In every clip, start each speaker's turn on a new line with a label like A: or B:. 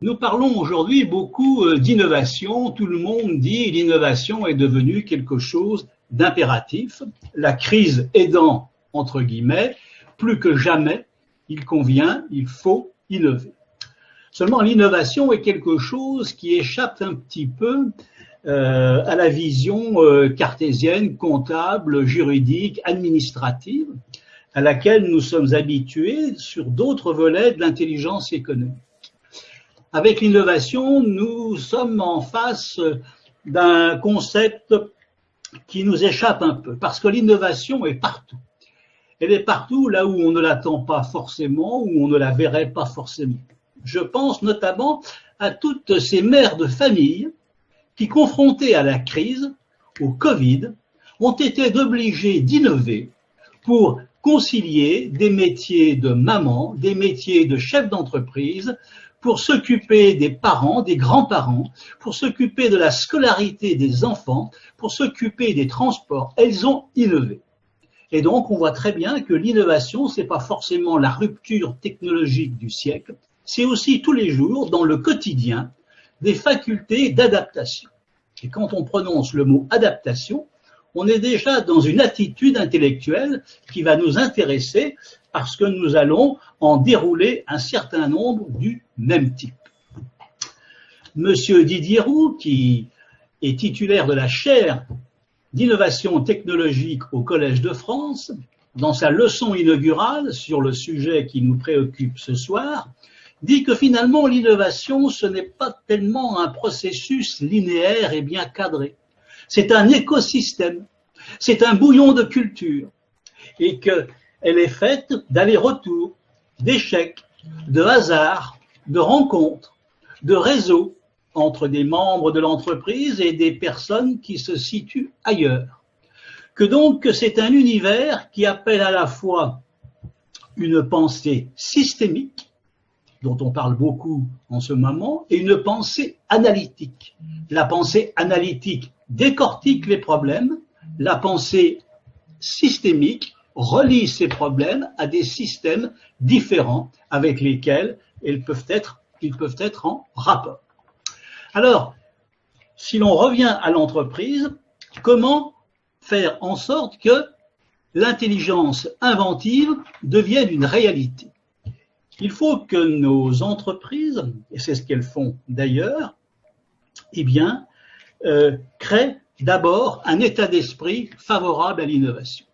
A: Nous parlons aujourd'hui beaucoup d'innovation. Tout le monde dit que l'innovation est devenue quelque chose d'impératif. La crise aidant, entre guillemets, plus que jamais, il convient, il faut innover. Seulement, l'innovation est quelque chose qui échappe un petit peu à la vision cartésienne, comptable, juridique, administrative, à laquelle nous sommes habitués sur d'autres volets de l'intelligence économique. Avec l'innovation, nous sommes en face d'un concept qui nous échappe un peu, parce que l'innovation est partout. Elle est partout là où on ne l'attend pas forcément, où on ne la verrait pas forcément. Je pense notamment à toutes ces mères de famille qui, confrontées à la crise, au Covid, ont été obligées d'innover pour concilier des métiers de maman, des métiers de chef d'entreprise, pour s'occuper des parents, des grands-parents, pour s'occuper de la scolarité des enfants, pour s'occuper des transports. Elles ont innové. Et donc, on voit très bien que l'innovation, c'est pas forcément la rupture technologique du siècle, c'est aussi tous les jours, dans le quotidien, des facultés d'adaptation. Et quand on prononce le mot adaptation, on est déjà dans une attitude intellectuelle qui va nous intéresser parce que nous allons en dérouler un certain nombre du même type. Monsieur Didier Roux, qui est titulaire de la chaire d'innovation technologique au Collège de France, dans sa leçon inaugurale sur le sujet qui nous préoccupe ce soir, dit que finalement l'innovation, ce n'est pas tellement un processus linéaire et bien cadré. C'est un écosystème, c'est un bouillon de culture et qu'elle est faite d'allers-retours, d'échecs, de hasards, de rencontres, de réseaux entre des membres de l'entreprise et des personnes qui se situent ailleurs. Que donc c'est un univers qui appelle à la fois une pensée systémique, dont on parle beaucoup en ce moment, et une pensée analytique. La pensée analytique décortique les problèmes, la pensée systémique relie ces problèmes à des systèmes différents avec lesquels ils peuvent être en rapport. Alors, si l'on revient à l'entreprise, comment faire en sorte que l'intelligence inventive devienne une réalité? Il faut que nos entreprises, et c'est ce qu'elles font d'ailleurs, créent d'abord un état d'esprit favorable à l'innovation.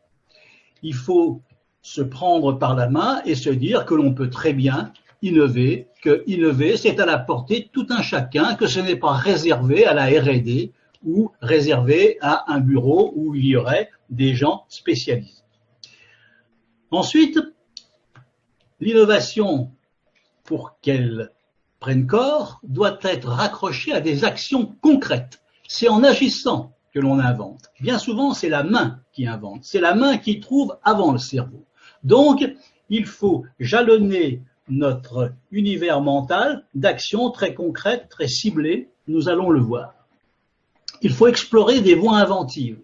A: Il faut se prendre par la main et se dire que l'on peut très bien innover, que innover c'est à la portée de tout un chacun, que ce n'est pas réservé à la R&D ou réservé à un bureau où il y aurait des gens spécialisés. Ensuite, l'innovation, pour qu'elle prenne corps, doit être raccrochée à des actions concrètes. C'est en agissant que l'on invente. Bien souvent, c'est la main qui invente. C'est la main qui trouve avant le cerveau. Donc, il faut jalonner notre univers mental d'actions très concrètes, très ciblées. Nous allons le voir. Il faut explorer des voies inventives.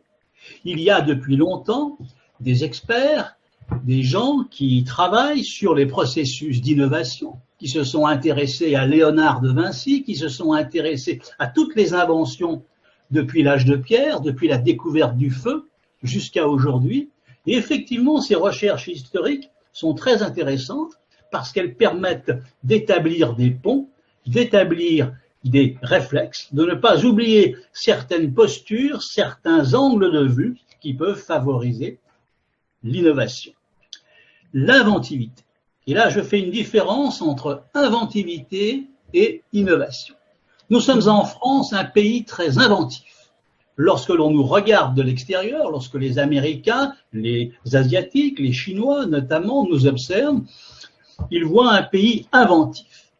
A: Il y a depuis longtemps des experts, des gens qui travaillent sur les processus d'innovation, qui se sont intéressés à Léonard de Vinci, qui se sont intéressés à toutes les inventions depuis l'âge de pierre, depuis la découverte du feu jusqu'à aujourd'hui. Et effectivement, ces recherches historiques sont très intéressantes parce qu'elles permettent d'établir des ponts, d'établir des réflexes, de ne pas oublier certaines postures, certains angles de vue qui peuvent favoriser l'innovation. L'inventivité. Et là, je fais une différence entre inventivité et innovation. Nous sommes en France un pays très inventif. Lorsque l'on nous regarde de l'extérieur, lorsque les Américains, les Asiatiques, les Chinois notamment nous observent, ils voient un pays inventif.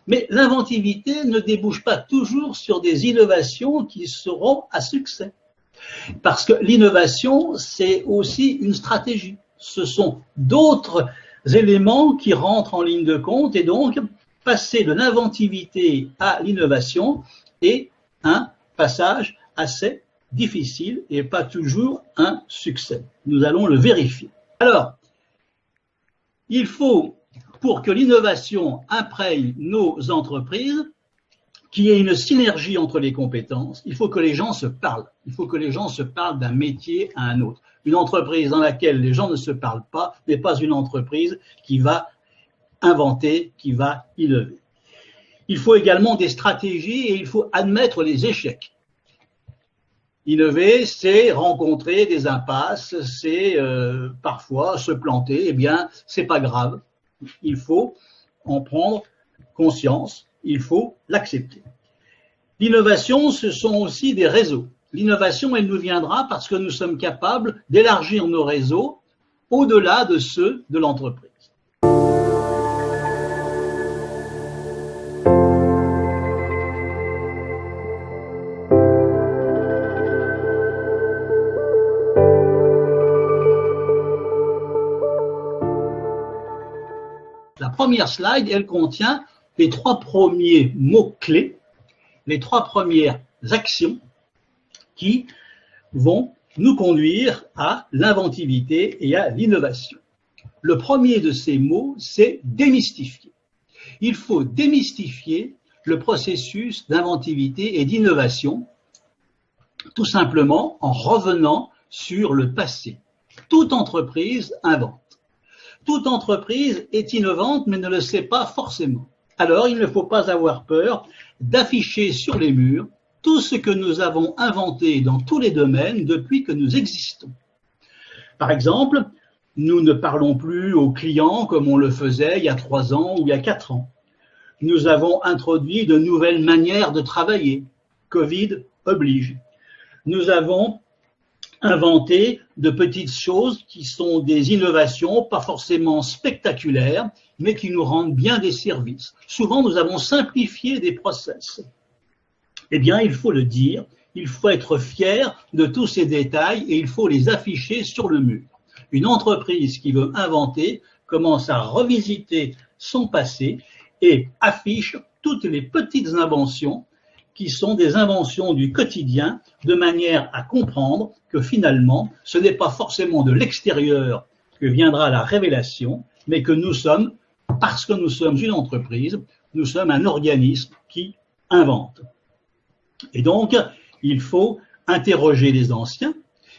A: Mais l'inventivité ne débouche pas toujours sur des innovations qui seront à succès. Parce que l'innovation, c'est aussi une stratégie. Ce sont d'autres éléments qui rentrent en ligne de compte et donc passer de l'inventivité à l'innovation est un passage assez difficile et pas toujours un succès. Nous allons le vérifier. Alors, il faut pour que l'innovation imprègne nos entreprises, qu'il y ait une synergie entre les compétences, il faut que les gens se parlent. Il faut que les gens se parlent d'un métier à un autre. Une entreprise dans laquelle les gens ne se parlent pas n'est pas une entreprise qui va inventer, qui va innover. Il faut également des stratégies et il faut admettre les échecs. Innover, c'est rencontrer des impasses, c'est parfois se planter. Eh bien, c'est pas grave. Il faut en prendre conscience. Il faut l'accepter. L'innovation, ce sont aussi des réseaux. L'innovation, elle nous viendra parce que nous sommes capables d'élargir nos réseaux au-delà de ceux de l'entreprise. La première slide, elle contient les 3 premiers mots-clés, les 3 premières actions qui vont nous conduire à l'inventivité et à l'innovation. Le premier de ces mots, c'est démystifier. Il faut démystifier le processus d'inventivité et d'innovation, tout simplement en revenant sur le passé. Toute entreprise invente. Toute entreprise est innovante, mais ne le sait pas forcément. Alors, il ne faut pas avoir peur d'afficher sur les murs tout ce que nous avons inventé dans tous les domaines depuis que nous existons. Par exemple, nous ne parlons plus aux clients comme on le faisait il y a 3 ans ou il y a 4 ans. Nous avons introduit de nouvelles manières de travailler. Covid oblige. Nous avons inventé de petites choses qui sont des innovations, pas forcément spectaculaires, mais qui nous rendent bien des services. Souvent, nous avons simplifié des process. Eh bien, il faut le dire, il faut être fier de tous ces détails et il faut les afficher sur le mur. Une entreprise qui veut inventer commence à revisiter son passé et affiche toutes les petites inventions qui sont des inventions du quotidien, de manière à comprendre que finalement, ce n'est pas forcément de l'extérieur que viendra la révélation, mais que nous sommes, parce que nous sommes une entreprise, nous sommes un organisme qui invente. Et donc, il faut interroger les anciens,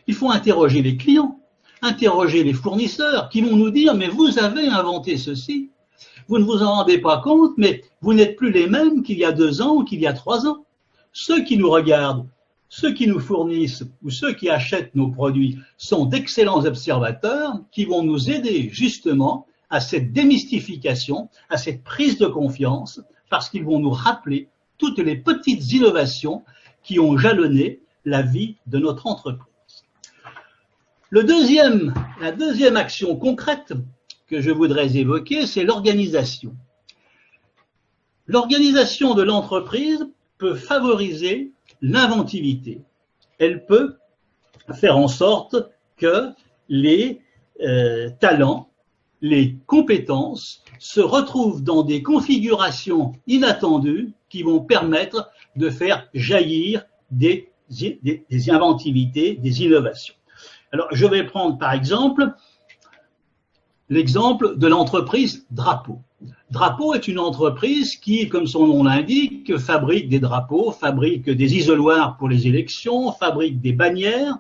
A: il faut interroger les clients, interroger les fournisseurs qui vont nous dire « mais vous avez inventé ceci ». Vous ne vous en rendez pas compte, mais vous n'êtes plus les mêmes qu'il y a 2 ans ou qu'il y a 3 ans. Ceux qui nous regardent, ceux qui nous fournissent ou ceux qui achètent nos produits sont d'excellents observateurs qui vont nous aider justement à cette démystification, à cette prise de confiance, parce qu'ils vont nous rappeler toutes les petites innovations qui ont jalonné la vie de notre entreprise. La deuxième action concrète que je voudrais évoquer, c'est l'organisation. L'organisation de l'entreprise peut favoriser l'inventivité. Elle peut faire en sorte que les talents, les compétences se retrouvent dans des configurations inattendues qui vont permettre de faire jaillir des inventivités, des innovations. Alors, je vais prendre par exemple l'exemple de l'entreprise Drapeau. Drapeau est une entreprise qui, comme son nom l'indique, fabrique des drapeaux, fabrique des isoloirs pour les élections, fabrique des bannières.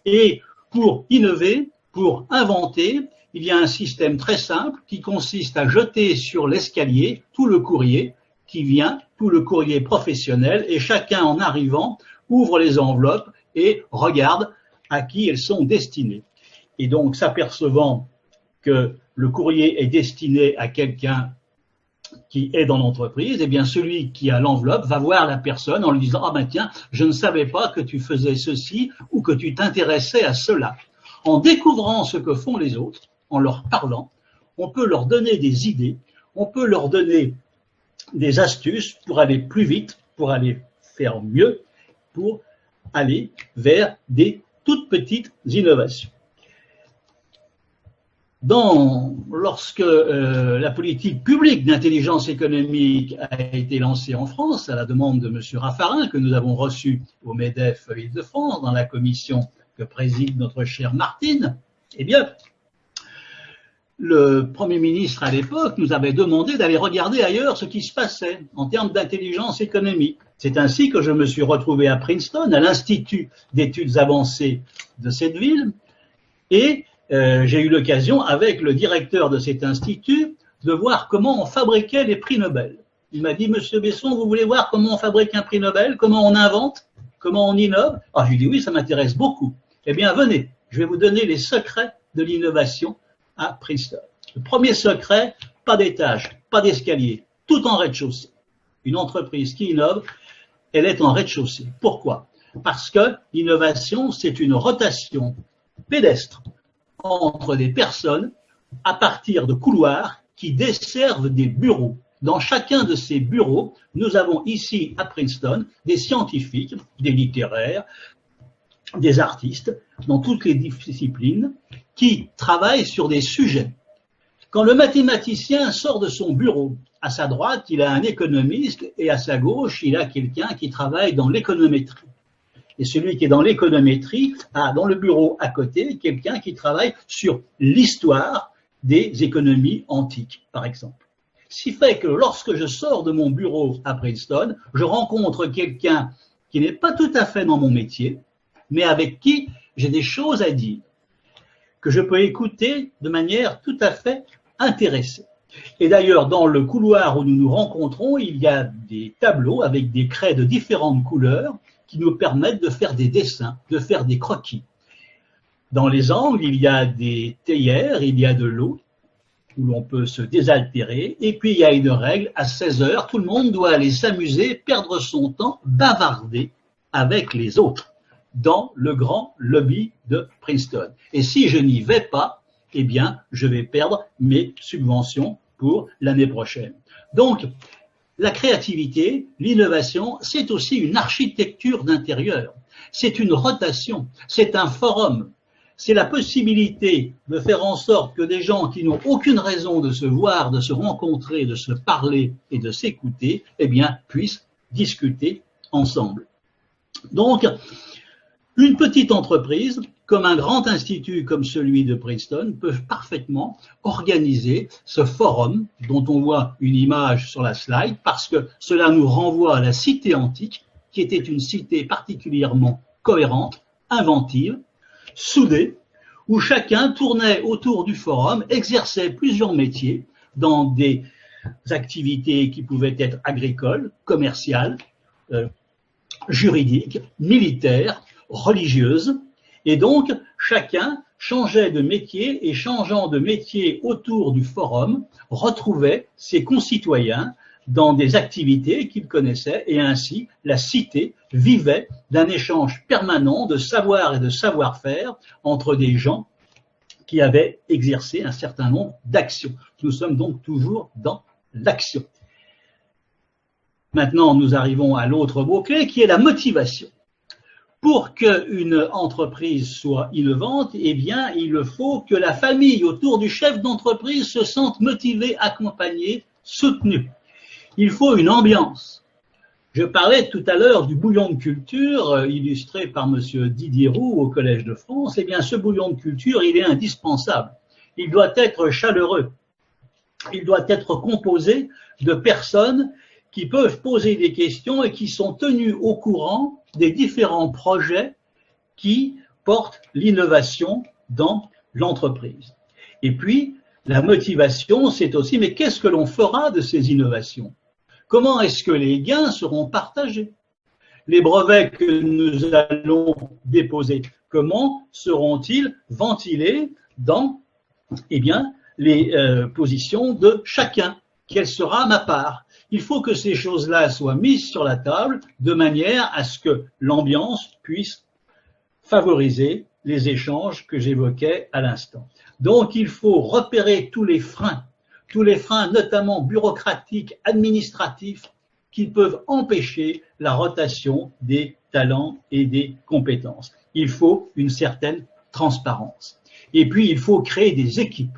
A: Et pour innover, pour inventer, il y a un système très simple qui consiste à jeter sur l'escalier tout le courrier qui vient, tout le courrier professionnel, et chacun en arrivant ouvre les enveloppes et regarde à qui elles sont destinées. Et donc, s'apercevant que le courrier est destiné à quelqu'un qui est dans l'entreprise, eh bien celui qui a l'enveloppe va voir la personne en lui disant « Ah ben tiens, je ne savais pas que tu faisais ceci ou que tu t'intéressais à cela ». En découvrant ce que font les autres, en leur parlant, on peut leur donner des idées, on peut leur donner des astuces pour aller plus vite, pour aller faire mieux, pour aller vers des toutes petites innovations. Lorsque la politique publique d'intelligence économique a été lancée en France, à la demande de M. Raffarin, que nous avons reçu au MEDEF Île-de-France, dans la commission que préside notre chère Martine, eh bien, le Premier ministre à l'époque nous avait demandé d'aller regarder ailleurs ce qui se passait en termes d'intelligence économique. C'est ainsi que je me suis retrouvé à Princeton, à l'Institut d'études avancées de cette ville, et j'ai eu l'occasion, avec le directeur de cet institut, de voir comment on fabriquait les prix Nobel. Il m'a dit, Monsieur Besson, vous voulez voir comment on fabrique un prix Nobel, comment on invente, comment on innove? Ah, je lui ai dit, oui, ça m'intéresse beaucoup. Eh bien, venez, je vais vous donner les secrets de l'innovation à Princeton. Le premier secret, pas d'étage, pas d'escalier, tout en rez-de-chaussée. Une entreprise qui innove, elle est en rez-de-chaussée. Pourquoi? Parce que l'innovation, c'est une rotation pédestre entre des personnes à partir de couloirs qui desservent des bureaux. Dans chacun de ces bureaux, nous avons ici à Princeton des scientifiques, des littéraires, des artistes, dans toutes les disciplines, qui travaillent sur des sujets. Quand le mathématicien sort de son bureau, à sa droite, il a un économiste et à sa gauche, il a quelqu'un qui travaille dans l'économétrie. Et celui qui est dans l'économétrie a dans le bureau à côté quelqu'un qui travaille sur l'histoire des économies antiques, par exemple. Ce qui fait que lorsque je sors de mon bureau à Princeton, je rencontre quelqu'un qui n'est pas tout à fait dans mon métier, mais avec qui j'ai des choses à dire, que je peux écouter de manière tout à fait intéressée. Et d'ailleurs, dans le couloir où nous nous rencontrons, il y a des tableaux avec des craies de différentes couleurs qui nous permettent de faire des dessins, de faire des croquis. Dans les angles, il y a des théières, il y a de l'eau, où l'on peut se désaltérer, et puis il y a une règle, à 16 heures, tout le monde doit aller s'amuser, perdre son temps, bavarder avec les autres, dans le grand lobby de Princeton. Et si je n'y vais pas, eh bien, je vais perdre mes subventions pour l'année prochaine. Donc, la créativité, l'innovation, c'est aussi une architecture d'intérieur, c'est une rotation, c'est un forum. C'est la possibilité de faire en sorte que des gens qui n'ont aucune raison de se voir, de se rencontrer, de se parler et de s'écouter, eh bien, puissent discuter ensemble. Donc, une petite entreprise, comme un grand institut comme celui de Princeton, peut parfaitement organiser ce forum dont on voit une image sur la slide, parce que cela nous renvoie à la cité antique, qui était une cité particulièrement cohérente, inventive, soudés, où chacun tournait autour du forum, exerçait plusieurs métiers dans des activités qui pouvaient être agricoles, commerciales, juridiques, militaires, religieuses, et donc chacun changeait de métier et changeant de métier autour du forum, retrouvait ses concitoyens dans des activités qu'il connaissait, et ainsi la cité vivait d'un échange permanent de savoir et de savoir-faire entre des gens qui avaient exercé un certain nombre d'actions. Nous sommes donc toujours dans l'action. Maintenant, nous arrivons à l'autre mot-clé qui est la motivation. Pour qu'une entreprise soit innovante, eh bien, il faut que la famille autour du chef d'entreprise se sente motivée, accompagnée, soutenue. Il faut une ambiance. Je parlais tout à l'heure du bouillon de culture illustré par monsieur Didier Roux au Collège de France. Eh bien, ce bouillon de culture, il est indispensable. Il doit être chaleureux. Il doit être composé de personnes qui peuvent poser des questions et qui sont tenues au courant des différents projets qui portent l'innovation dans l'entreprise. Et puis, la motivation, c'est aussi, mais qu'est-ce que l'on fera de ces innovations ? Comment est-ce que les gains seront partagés? Les brevets que nous allons déposer, comment seront-ils ventilés dans les positions de chacun? Quelle sera ma part? Il faut que ces choses-là soient mises sur la table de manière à ce que l'ambiance puisse favoriser les échanges que j'évoquais à l'instant. Donc, il faut repérer tous les freins notamment bureaucratiques, administratifs, qui peuvent empêcher la rotation des talents et des compétences. Il faut une certaine transparence. Et puis, il faut créer des équipes.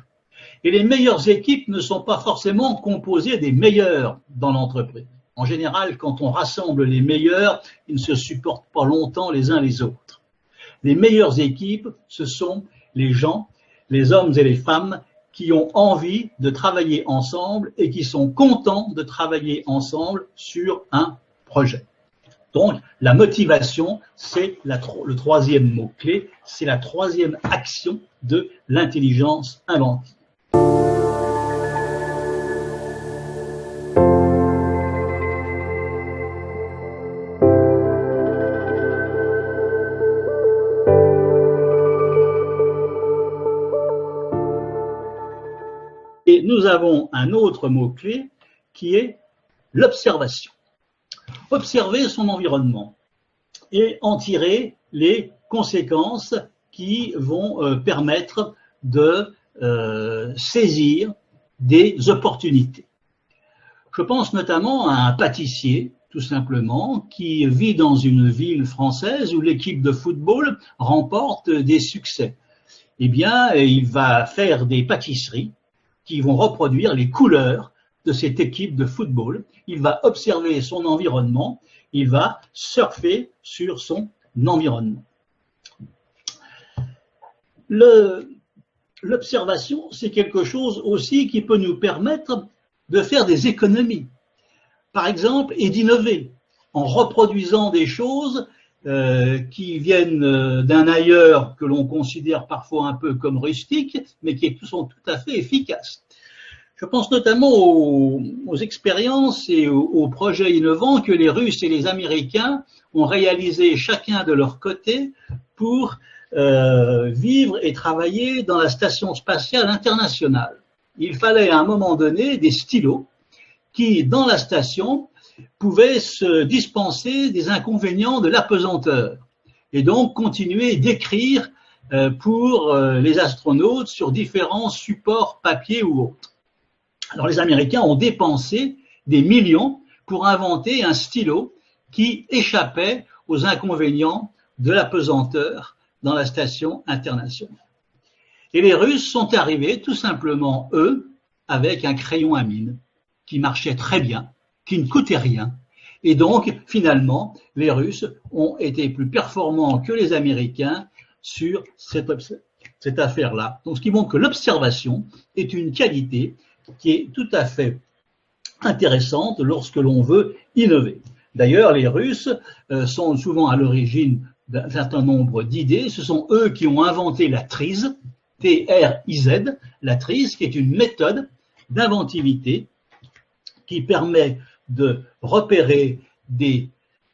A: Et les meilleures équipes ne sont pas forcément composées des meilleurs dans l'entreprise. En général, quand on rassemble les meilleurs, ils ne se supportent pas longtemps les uns les autres. Les meilleures équipes, ce sont les gens, les hommes et les femmes qui ont envie de travailler ensemble et qui sont contents de travailler ensemble sur un projet. Donc, la motivation, c'est le troisième mot-clé, c'est la troisième action de l'intelligence inventive. Et nous avons un autre mot-clé qui est l'observation. Observer son environnement et en tirer les conséquences qui vont permettre de saisir des opportunités. Je pense notamment à un pâtissier, tout simplement, qui vit dans une ville française où l'équipe de football remporte des succès. Eh bien, il va faire des pâtisseries qui vont reproduire les couleurs de cette équipe de football. Il va observer son environnement, il va surfer sur son environnement. L'observation, c'est quelque chose aussi qui peut nous permettre de faire des économies, par exemple, et d'innover en reproduisant des choses qui viennent d'un ailleurs que l'on considère parfois un peu comme rustiques, mais qui sont tout à fait efficaces. Je pense notamment aux expériences et aux projets innovants que les Russes et les Américains ont réalisés chacun de leur côté pour vivre et travailler dans la Station spatiale internationale. Il fallait à un moment donné des stylos qui, dans la station, pouvaient se dispenser des inconvénients de l'apesanteur et donc continuer d'écrire pour les astronautes sur différents supports papier ou autres. Alors les Américains ont dépensé des millions pour inventer un stylo qui échappait aux inconvénients de l'apesanteur dans la station internationale. Et les Russes sont arrivés tout simplement, eux, avec un crayon à mine qui marchait très bien, qui ne coûtait rien. Et donc, finalement, les Russes ont été plus performants que les Américains sur cette affaire-là. Donc, ce qui montre que l'observation est une qualité qui est tout à fait intéressante lorsque l'on veut innover. D'ailleurs, les Russes sont souvent à l'origine d'un certain nombre d'idées. Ce sont eux qui ont inventé la trise, T-R-I-Z, la trise, qui est une méthode d'inventivité qui permet de repérer des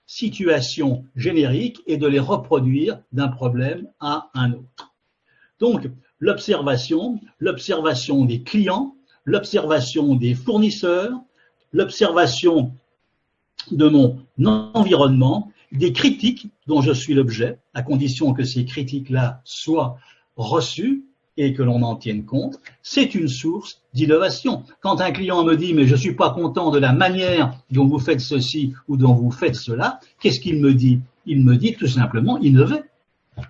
A: situations génériques et de les reproduire d'un problème à un autre. Donc, l'observation des clients, l'observation des fournisseurs, l'observation de mon environnement, des critiques dont je suis l'objet, à condition que ces critiques-là soient reçues et que l'on en tienne compte, c'est une source d'innovation. Quand un client me dit « mais je ne suis pas content de la manière dont vous faites ceci ou dont vous faites cela », qu'est-ce qu'il me dit? Il me dit tout simplement « innover,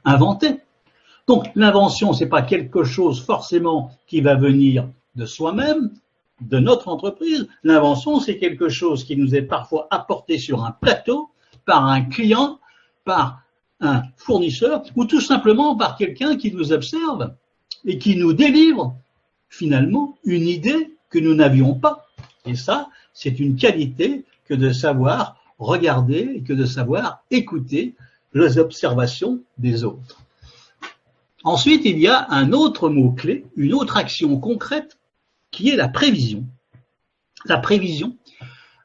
A: inventer ». Donc l'invention, ce n'est pas quelque chose forcément qui va venir de soi-même, de notre entreprise. L'invention, c'est quelque chose qui nous est parfois apporté sur un plateau par un client, par un fournisseur ou tout simplement par quelqu'un qui nous observe et qui nous délivre finalement une idée que nous n'avions pas. Et ça, c'est une qualité que de savoir regarder et que de savoir écouter les observations des autres. Ensuite, il y a un autre mot-clé, une autre action concrète qui est la prévision. La prévision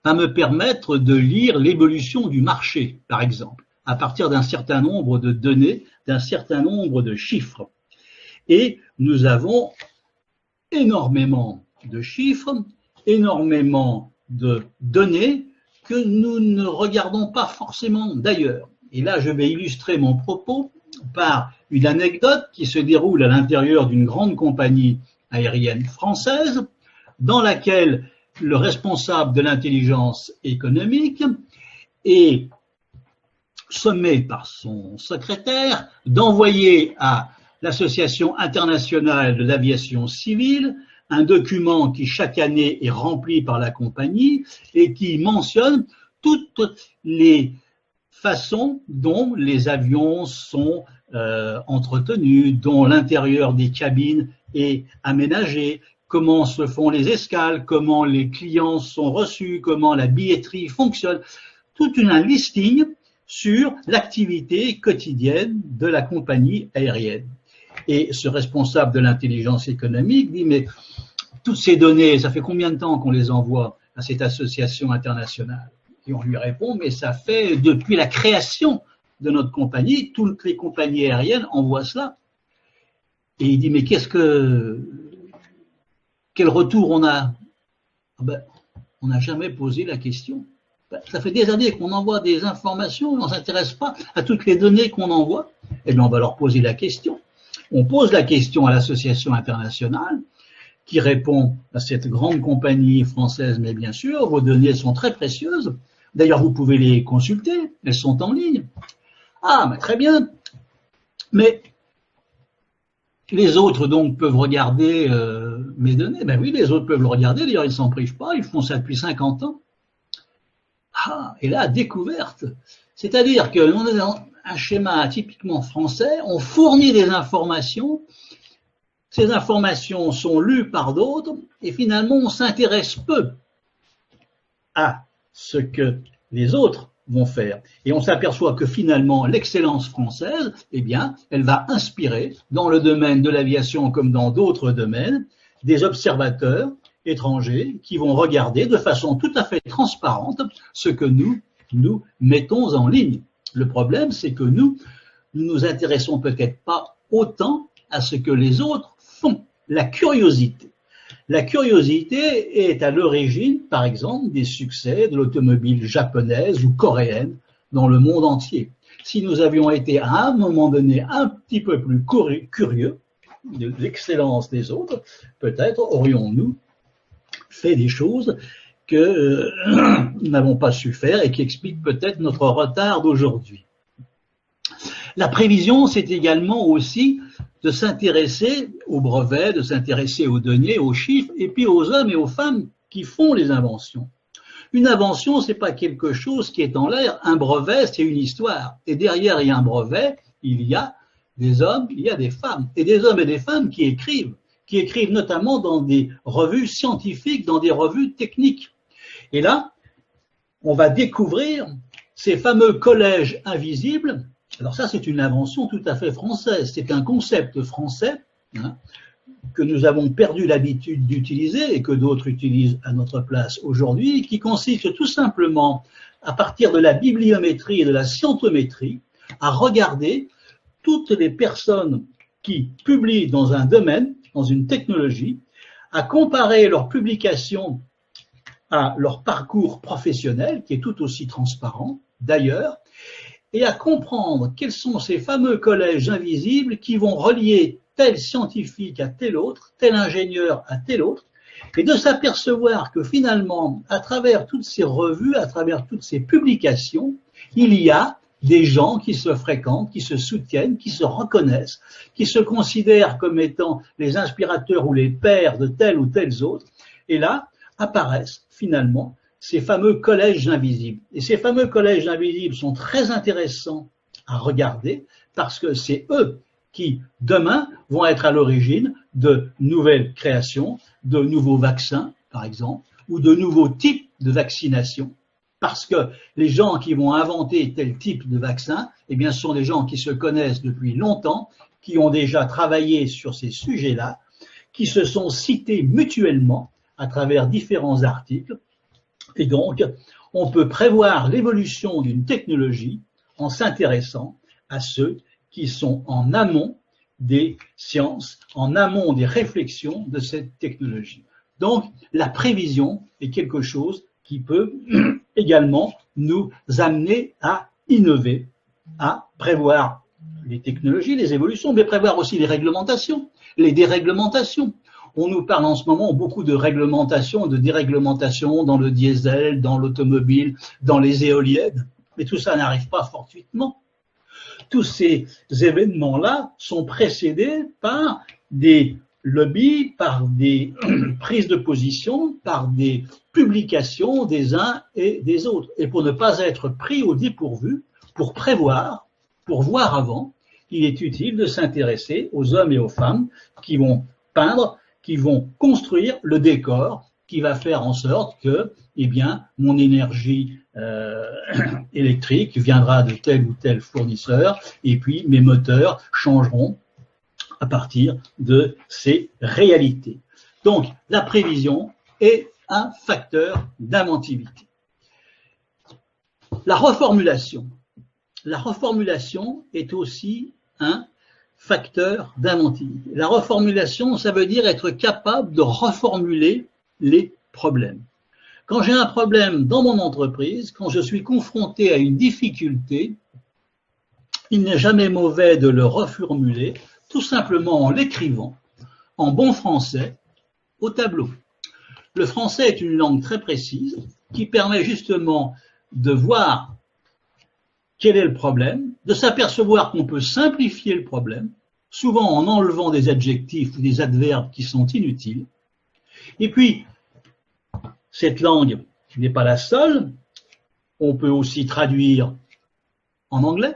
A: va me permettre de lire l'évolution du marché, par exemple, à partir d'un certain nombre de données, d'un certain nombre de chiffres. Et nous avons énormément de chiffres, énormément de données que nous ne regardons pas forcément d'ailleurs. Et là, je vais illustrer mon propos par une anecdote qui se déroule à l'intérieur d'une grande compagnie aérienne française, dans laquelle le responsable de l'intelligence économique est sommé par son secrétaire d'envoyer à l'Association internationale de l'aviation civile un document qui chaque année est rempli par la compagnie et qui mentionne toutes les façons dont les avions sont entretenus, dont l'intérieur des cabines est aménagée, comment se font les escales, comment les clients sont reçus, comment la billetterie fonctionne, tout un listing sur l'activité quotidienne de la compagnie aérienne. Et ce responsable de l'intelligence économique dit, mais toutes ces données, ça fait combien de temps qu'on les envoie à cette association internationale? Et on lui répond, mais ça fait depuis la création de notre compagnie, toutes les compagnies aériennes envoient cela. Et il dit, mais quel retour on a? Ben, on n'a jamais posé la question. Ben, ça fait des années qu'on envoie des informations, on ne s'intéresse pas à toutes les données qu'on envoie. Et bien on va leur poser la question. On pose la question à l'association internationale, qui répond à cette grande compagnie française, mais bien sûr, vos données sont très précieuses. D'ailleurs, vous pouvez les consulter, elles sont en ligne. Ah, mais très bien. Mais les autres, donc, peuvent regarder mes données. Ben oui, les autres peuvent le regarder, d'ailleurs, ils ne s'en privent pas, ils font ça depuis 50 ans. Ah, et là, découverte. C'est-à-dire que l'on est dans un schéma typiquement français, on fournit des informations, ces informations sont lues par d'autres, et finalement, on s'intéresse peu à ce que les autres vont faire. Et on s'aperçoit que finalement, l'excellence française, eh bien, elle va inspirer, dans le domaine de l'aviation comme dans d'autres domaines, des observateurs étrangers qui vont regarder de façon tout à fait transparente ce que nous mettons en ligne. Le problème, c'est que nous nous intéressons peut-être pas autant à ce que les autres font. La curiosité. La curiosité est à l'origine, par exemple, des succès de l'automobile japonaise ou coréenne dans le monde entier. Si nous avions été à un moment donné un petit peu plus curieux de l'excellence des autres, peut-être aurions-nous fait des choses que nous n'avons pas su faire et qui expliquent peut-être notre retard d'aujourd'hui. La prévision, c'est également aussi de s'intéresser aux brevets, de s'intéresser aux données, aux chiffres, et puis aux hommes et aux femmes qui font les inventions. Une invention, c'est pas quelque chose qui est en l'air. Un brevet, c'est une histoire. Et derrière, il y a un brevet, il y a des hommes, il y a des femmes. Et des hommes et des femmes qui écrivent notamment dans des revues scientifiques, dans des revues techniques. Et là, on va découvrir ces fameux collèges invisibles. Alors ça, c'est une invention tout à fait française. C'est un concept français que nous avons perdu l'habitude d'utiliser et que d'autres utilisent à notre place aujourd'hui, qui consiste tout simplement, à partir de la bibliométrie et de la scientométrie, à regarder toutes les personnes qui publient dans un domaine, dans une technologie, à comparer leurs publications à leur parcours professionnel, qui est tout aussi transparent d'ailleurs, et à comprendre quels sont ces fameux collèges invisibles qui vont relier tel scientifique à tel autre, tel ingénieur à tel autre, et de s'apercevoir que finalement, à travers toutes ces revues, à travers toutes ces publications, il y a des gens qui se fréquentent, qui se soutiennent, qui se reconnaissent, qui se considèrent comme étant les inspirateurs ou les pères de tels ou tels autres, et là apparaissent finalement ces fameux collèges invisibles. Et ces fameux collèges invisibles sont très intéressants à regarder parce que c'est eux qui, demain, vont être à l'origine de nouvelles créations, de nouveaux vaccins, par exemple, ou de nouveaux types de vaccination. Parce que les gens qui vont inventer tel type de vaccin, eh bien, ce sont des gens qui se connaissent depuis longtemps, qui ont déjà travaillé sur ces sujets-là, qui se sont cités mutuellement à travers différents articles. Et donc, on peut prévoir l'évolution d'une technologie en s'intéressant à ceux qui sont en amont des sciences, en amont des réflexions de cette technologie. Donc, la prévision est quelque chose qui peut également nous amener à innover, à prévoir les technologies, les évolutions, mais prévoir aussi les réglementations, les déréglementations. On nous parle en ce moment beaucoup de réglementation, de déréglementation dans le diesel, dans l'automobile, dans les éoliennes. Mais tout ça n'arrive pas fortuitement. Tous ces événements-là sont précédés par des lobbies, par des prises de position, par des publications des uns et des autres. Et pour ne pas être pris au dépourvu, pour prévoir, pour voir avant, il est utile de s'intéresser aux hommes et aux femmes qui vont peindre, qui vont construire le décor qui va faire en sorte que, eh bien, mon énergie électrique viendra de tel ou tel fournisseur et puis mes moteurs changeront à partir de ces réalités. Donc, la prévision est un facteur d'inventivité. La reformulation est aussi un facteur d'inventivité. La reformulation, ça veut dire être capable de reformuler les problèmes. Quand j'ai un problème dans mon entreprise, quand je suis confronté à une difficulté, il n'est jamais mauvais de le reformuler, tout simplement en l'écrivant, en bon français, au tableau. Le français est une langue très précise qui permet justement de voir quel est le problème, de s'apercevoir qu'on peut simplifier le problème, souvent en enlevant des adjectifs ou des adverbes qui sont inutiles. Et puis, cette langue n'est pas la seule. On peut aussi traduire en anglais,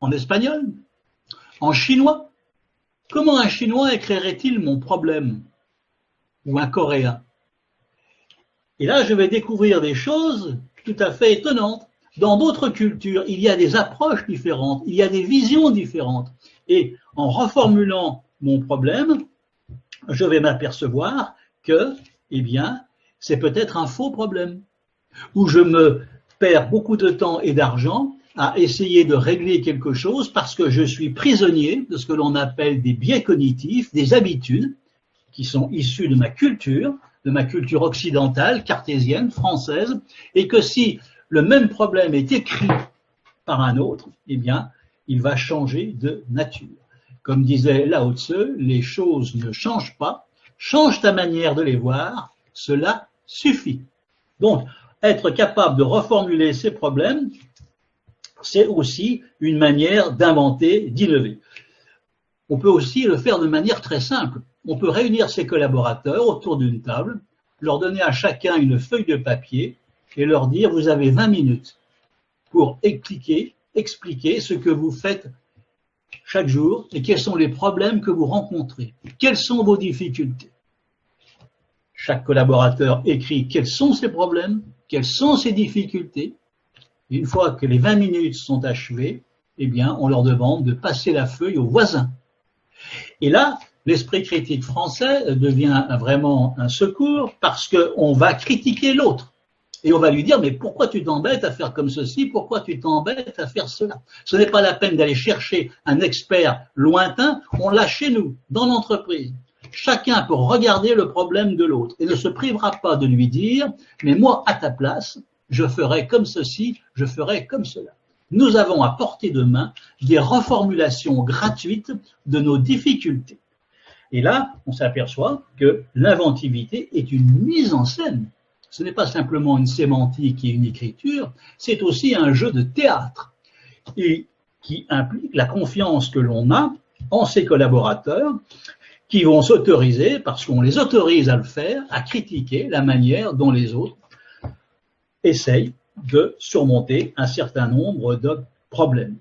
A: en espagnol, en chinois. Comment un chinois écrirait-il mon problème? Ou un coréen? Et là, je vais découvrir des choses tout à fait étonnantes. Dans d'autres cultures, il y a des approches différentes, il y a des visions différentes. Et en reformulant mon problème, je vais m'apercevoir que, eh bien, c'est peut-être un faux problème, où je me perds beaucoup de temps et d'argent à essayer de régler quelque chose parce que je suis prisonnier de ce que l'on appelle des biais cognitifs, des habitudes qui sont issues de ma culture occidentale, cartésienne, française, et que si le même problème est écrit par un autre, eh bien, il va changer de nature. Comme disait Lao Tse, les choses ne changent pas, change ta manière de les voir, cela suffit. Donc, être capable de reformuler ces problèmes, c'est aussi une manière d'inventer, d'innover. On peut aussi le faire de manière très simple. On peut réunir ses collaborateurs autour d'une table, leur donner à chacun une feuille de papier et leur dire « vous avez 20 minutes pour expliquer ce que vous faites chaque jour et quels sont les problèmes que vous rencontrez. Quelles sont vos difficultés ?» Chaque collaborateur écrit quels sont ses problèmes, quelles sont ses difficultés. Et une fois que les 20 minutes sont achevées, eh bien, on leur demande de passer la feuille aux voisins. Et là, l'esprit critique français devient vraiment un secours parce qu'on va critiquer l'autre. Et on va lui dire, mais pourquoi tu t'embêtes à faire comme ceci? Pourquoi tu t'embêtes à faire cela? Ce n'est pas la peine d'aller chercher un expert lointain, on l'a chez nous, dans l'entreprise. Chacun peut regarder le problème de l'autre et ne se privera pas de lui dire, mais moi, à ta place, je ferai comme ceci, je ferai comme cela. Nous avons à portée de main des reformulations gratuites de nos difficultés. Et là, on s'aperçoit que l'inventivité est une mise en scène. Ce n'est pas simplement une sémantique et une écriture, c'est aussi un jeu de théâtre et qui implique la confiance que l'on a en ses collaborateurs qui vont s'autoriser, parce qu'on les autorise à le faire, à critiquer la manière dont les autres essayent de surmonter un certain nombre de problèmes.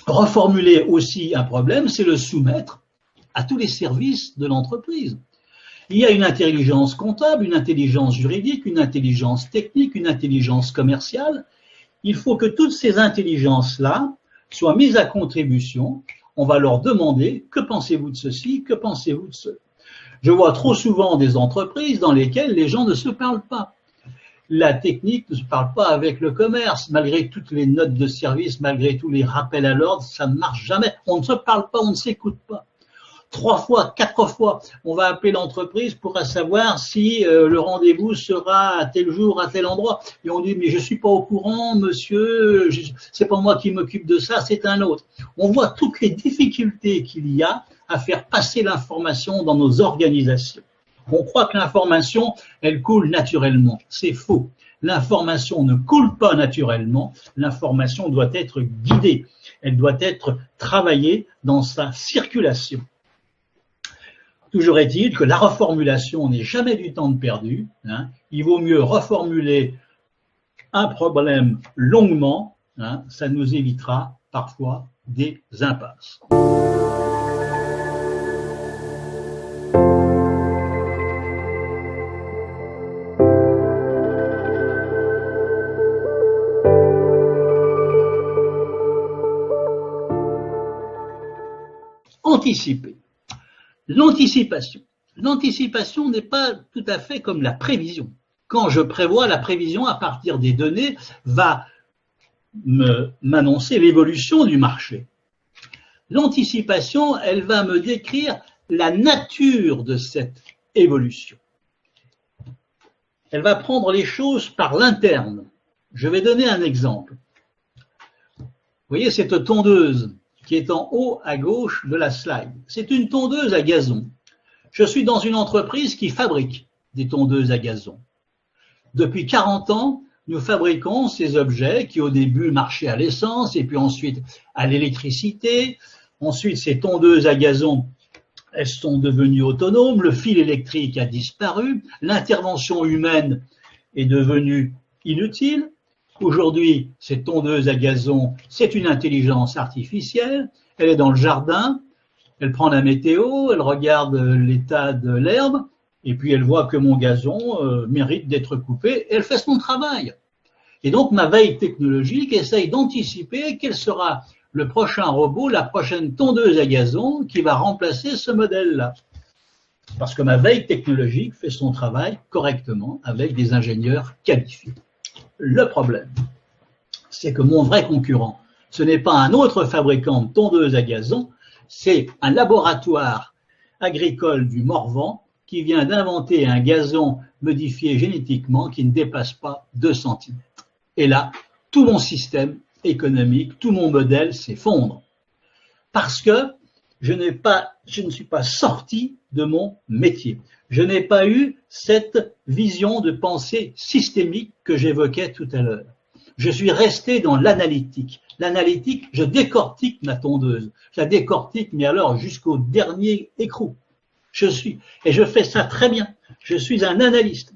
A: Reformuler aussi un problème, c'est le soumettre à tous les services de l'entreprise. Il y a une intelligence comptable, une intelligence juridique, une intelligence technique, une intelligence commerciale. Il faut que toutes ces intelligences-là soient mises à contribution. On va leur demander « que pensez-vous de ceci, que pensez-vous de cela ?» Je vois trop souvent des entreprises dans lesquelles les gens ne se parlent pas. La technique ne se parle pas avec le commerce, malgré toutes les notes de service, malgré tous les rappels à l'ordre, ça ne marche jamais. On ne se parle pas, on ne s'écoute pas. 3 fois, 4 fois, on va appeler l'entreprise pour savoir si le rendez-vous sera à tel jour, à tel endroit. Et on dit, mais je suis pas au courant, monsieur, c'est pas moi qui m'occupe de ça, c'est un autre. On voit toutes les difficultés qu'il y a à faire passer l'information dans nos organisations. On croit que l'information, elle coule naturellement. C'est faux. L'information ne coule pas naturellement. L'information doit être guidée. Elle doit être travaillée dans sa circulation. Toujours est-il que la reformulation n'est jamais du temps de perdu. Il vaut mieux reformuler un problème longuement. Ça nous évitera parfois des impasses. Anticiper. L'anticipation. L'anticipation n'est pas tout à fait comme la prévision. Quand je prévois, la prévision à partir des données va m'annoncer l'évolution du marché. L'anticipation, elle va me décrire la nature de cette évolution. Elle va prendre les choses par l'interne. Je vais donner un exemple. Vous voyez cette tondeuse qui est en haut à gauche de la slide. C'est une tondeuse à gazon. Je suis dans une entreprise qui fabrique des tondeuses à gazon. Depuis 40 ans, nous fabriquons ces objets qui au début marchaient à l'essence et puis ensuite à l'électricité. Ensuite, ces tondeuses à gazon, elles sont devenues autonomes, le fil électrique a disparu, l'intervention humaine est devenue inutile. Aujourd'hui, cette tondeuse à gazon, c'est une intelligence artificielle, elle est dans le jardin, elle prend la météo, elle regarde l'état de l'herbe, et puis elle voit que mon gazon mérite d'être coupé, et elle fait son travail. Et donc ma veille technologique essaye d'anticiper quel sera le prochain robot, la prochaine tondeuse à gazon qui va remplacer ce modèle-là. Parce que ma veille technologique fait son travail correctement avec des ingénieurs qualifiés. Le problème, c'est que mon vrai concurrent, ce n'est pas un autre fabricant de tondeuses à gazon, c'est un laboratoire agricole du Morvan qui vient d'inventer un gazon modifié génétiquement qui ne dépasse pas 2 cm. Et là, tout mon système économique, tout mon modèle s'effondre. Parce que je ne suis pas sorti de mon métier. Je n'ai pas eu cette vision de pensée systémique que j'évoquais tout à l'heure. Je suis resté dans l'analytique. L'analytique, je décortique ma tondeuse. Je la décortique, mais alors jusqu'au dernier écrou. Et je fais ça très bien. Je suis un analyste.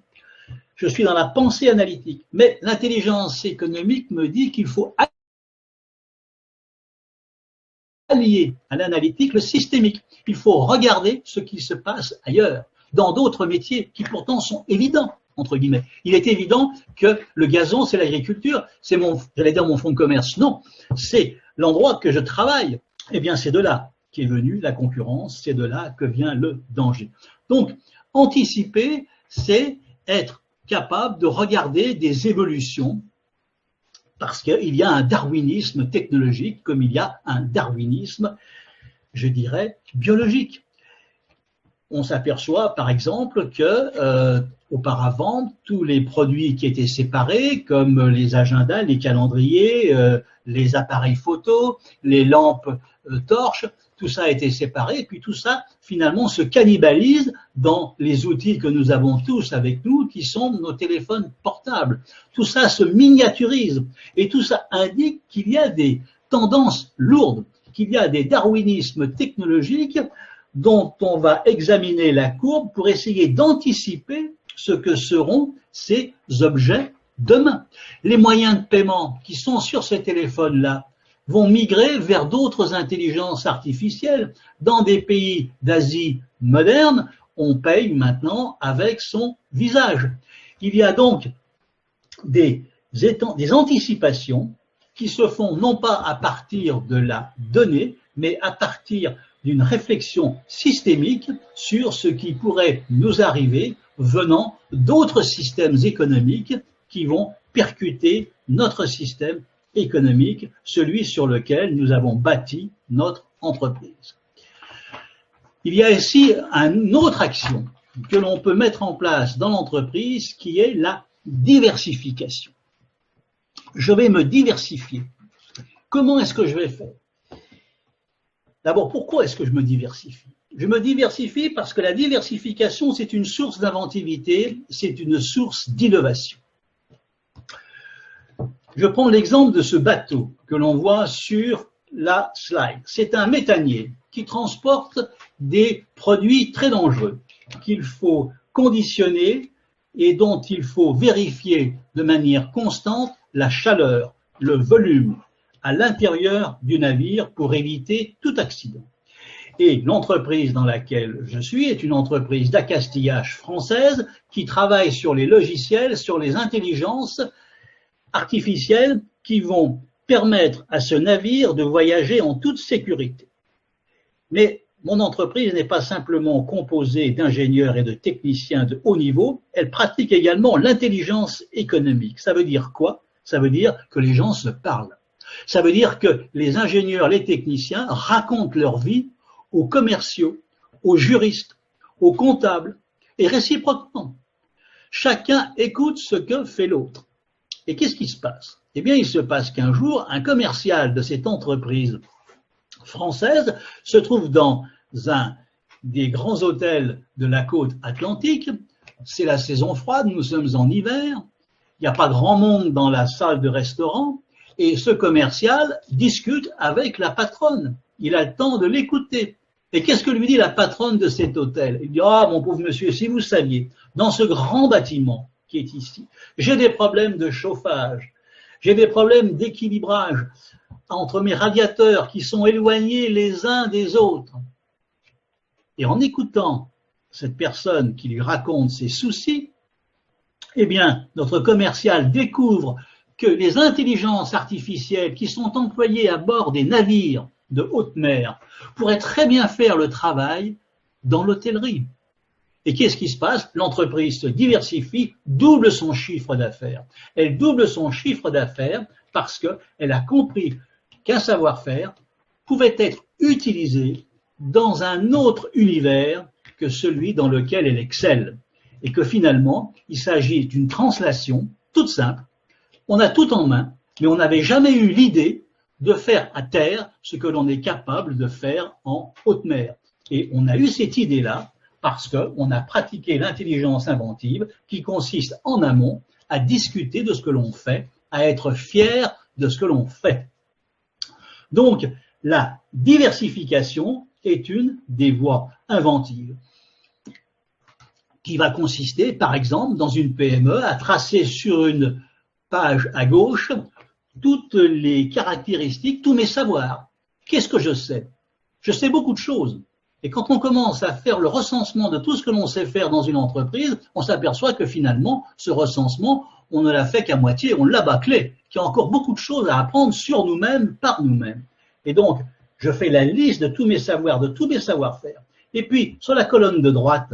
A: Je suis dans la pensée analytique. Mais l'intelligence économique me dit qu'il faut allier à l'analytique le systémique. Il faut regarder ce qui se passe ailleurs, dans d'autres métiers qui pourtant sont évidents, entre guillemets. Il est évident que le gazon, c'est l'agriculture, c'est j'allais dire mon fonds de commerce. Non, c'est l'endroit que je travaille. Eh bien, c'est de là qu'est venue la concurrence, c'est de là que vient le danger. Donc, anticiper, c'est être capable de regarder des évolutions parce qu'il y a un darwinisme technologique comme il y a un darwinisme, je dirais, biologique. On s'aperçoit par exemple que auparavant, tous les produits qui étaient séparés, comme les agendas, les calendriers, les appareils photo, les lampes torches, tout ça a été séparé, et puis tout ça, finalement, se cannibalise dans les outils que nous avons tous avec nous, qui sont nos téléphones portables. Tout ça se miniaturise, et tout ça indique qu'il y a des tendances lourdes, qu'il y a des darwinismes technologiques dont on va examiner la courbe pour essayer d'anticiper ce que seront ces objets demain. Les moyens de paiement qui sont sur ces téléphones-là vont migrer vers d'autres intelligences artificielles. Dans des pays d'Asie moderne, on paye maintenant avec son visage. Il y a donc des anticipations qui se font non pas à partir de la donnée, mais à partir d'une réflexion systémique sur ce qui pourrait nous arriver venant d'autres systèmes économiques qui vont percuter notre système économique, celui sur lequel nous avons bâti notre entreprise. Il y a ici une autre action que l'on peut mettre en place dans l'entreprise qui est la diversification. Je vais me diversifier. Comment est-ce que je vais faire? D'abord, pourquoi est-ce que je me diversifie? Je me diversifie parce que la diversification, c'est une source d'inventivité, c'est une source d'innovation. Je prends l'exemple de ce bateau que l'on voit sur la slide. C'est un méthanier qui transporte des produits très dangereux qu'il faut conditionner et dont il faut vérifier de manière constante la chaleur, le volume à l'intérieur du navire pour éviter tout accident. Et l'entreprise dans laquelle je suis est une entreprise d'accastillage française qui travaille sur les logiciels, sur les intelligences artificielles qui vont permettre à ce navire de voyager en toute sécurité. Mais mon entreprise n'est pas simplement composée d'ingénieurs et de techniciens de haut niveau, elle pratique également l'intelligence économique. Ça veut dire quoi? Ça veut dire que les gens se parlent. Ça veut dire que les ingénieurs, les techniciens racontent leur vie aux commerciaux, aux juristes, aux comptables, et réciproquement. Chacun écoute ce que fait l'autre. Et qu'est-ce qui se passe? Eh bien, il se passe qu'un jour, un commercial de cette entreprise française se trouve dans un des grands hôtels de la côte atlantique. C'est la saison froide, nous sommes en hiver, il n'y a pas grand monde dans la salle de restaurant, et ce commercial discute avec la patronne. Il a le temps de l'écouter. Et qu'est-ce que lui dit la patronne de cet hôtel? Il dit, ah, mon pauvre monsieur, si vous saviez, dans ce grand bâtiment qui est ici, j'ai des problèmes de chauffage, j'ai des problèmes d'équilibrage entre mes radiateurs qui sont éloignés les uns des autres. Et en écoutant cette personne qui lui raconte ses soucis, eh bien, notre commercial découvre que les intelligences artificielles qui sont employées à bord des navires de haute mer pourraient très bien faire le travail dans l'hôtellerie. Et qu'est-ce qui se passe? L'entreprise se diversifie, double son chiffre d'affaires. Elle double son chiffre d'affaires parce qu'elle a compris qu'un savoir-faire pouvait être utilisé dans un autre univers que celui dans lequel elle excelle. Et que finalement, il s'agit d'une translation toute simple. On a tout en main, mais on n'avait jamais eu l'idée de faire à terre ce que l'on est capable de faire en haute mer. Et on a eu cette idée-là parce qu'on a pratiqué l'intelligence inventive qui consiste en amont à discuter de ce que l'on fait, à être fier de ce que l'on fait. Donc, la diversification est une des voies inventives qui va consister, par exemple, dans une PME, à tracer sur une page à gauche toutes les caractéristiques, tous mes savoirs. Qu'est-ce que je sais? Je sais beaucoup de choses. Et quand on commence à faire le recensement de tout ce que l'on sait faire dans une entreprise, on s'aperçoit que finalement, ce recensement, on ne l'a fait qu'à moitié, on l'a bâclé, qu'il y a encore beaucoup de choses à apprendre sur nous-mêmes, par nous-mêmes. Et donc, je fais la liste de tous mes savoirs, de tous mes savoir-faire. Et puis, sur la colonne de droite,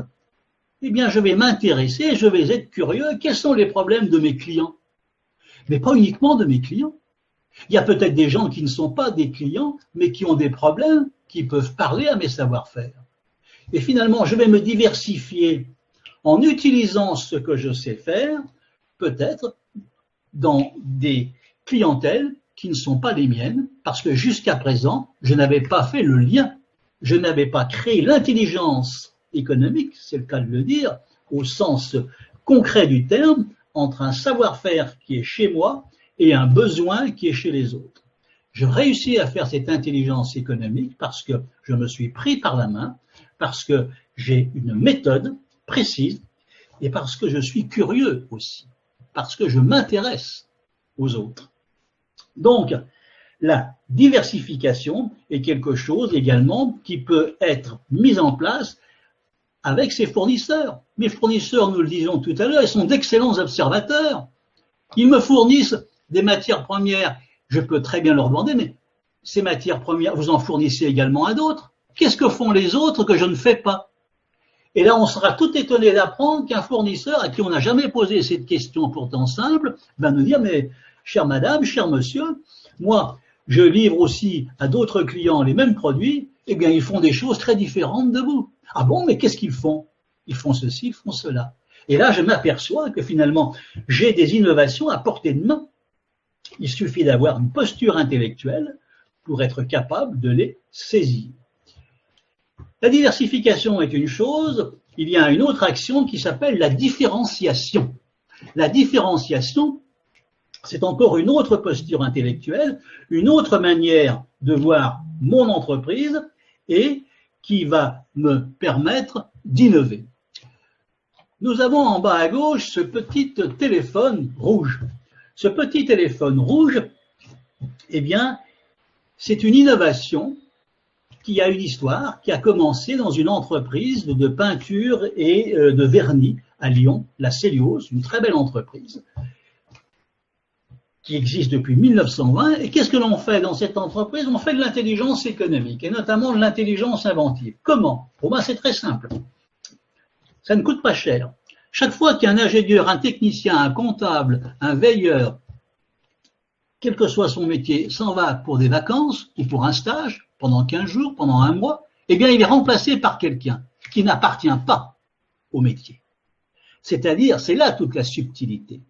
A: eh bien, je vais m'intéresser, je vais être curieux, quels sont les problèmes de mes clients? Mais pas uniquement de mes clients. Il y a peut-être des gens qui ne sont pas des clients, mais qui ont des problèmes, qui peuvent parler à mes savoir-faire. Et finalement, je vais me diversifier en utilisant ce que je sais faire, peut-être dans des clientèles qui ne sont pas les miennes, parce que jusqu'à présent, je n'avais pas fait le lien, je n'avais pas créé l'intelligence économique, c'est le cas de le dire, au sens concret du terme, entre un savoir-faire qui est chez moi et un besoin qui est chez les autres. Je réussis à faire cette intelligence économique parce que je me suis pris par la main, parce que j'ai une méthode précise et parce que je suis curieux aussi, parce que je m'intéresse aux autres. Donc, la diversification est quelque chose également qui peut être mis en place avec ses fournisseurs. Mes fournisseurs, nous le disions tout à l'heure, ils sont d'excellents observateurs. Ils me fournissent des matières premières, je peux très bien leur demander, mais ces matières premières, vous en fournissez également à d'autres. Qu'est-ce que font les autres que je ne fais pas? Et là, on sera tout étonné d'apprendre qu'un fournisseur à qui on n'a jamais posé cette question pourtant simple va nous dire, mais chère madame, cher monsieur, moi, je livre aussi à d'autres clients les mêmes produits, eh bien, ils font des choses très différentes de vous. Ah bon, mais qu'est-ce qu'ils font? Ils font ceci, ils font cela. Et là, je m'aperçois que finalement, j'ai des innovations à portée de main. Il suffit d'avoir une posture intellectuelle pour être capable de les saisir. La diversification est une chose, il y a une autre action qui s'appelle la différenciation. La différenciation, c'est encore une autre posture intellectuelle, une autre manière de voir mon entreprise et qui va me permettre d'innover. Nous avons en bas à gauche ce petit téléphone rouge. Ce petit téléphone rouge, eh bien, c'est une innovation qui a une histoire, qui a commencé dans une entreprise de peinture et de vernis à Lyon, la Célios, une très belle entreprise, qui existe depuis 1920. Et qu'est-ce que l'on fait dans cette entreprise? On fait de l'intelligence économique, et notamment de l'intelligence inventive. Comment? Pour moi, c'est très simple. Ça ne coûte pas cher. Chaque fois qu'un ingénieur, un technicien, un comptable, un veilleur, quel que soit son métier, s'en va pour des vacances ou pour un stage, pendant 15 jours, pendant un mois, eh bien, il est remplacé par quelqu'un qui n'appartient pas au métier. C'est-à-dire, c'est là toute la subtilité.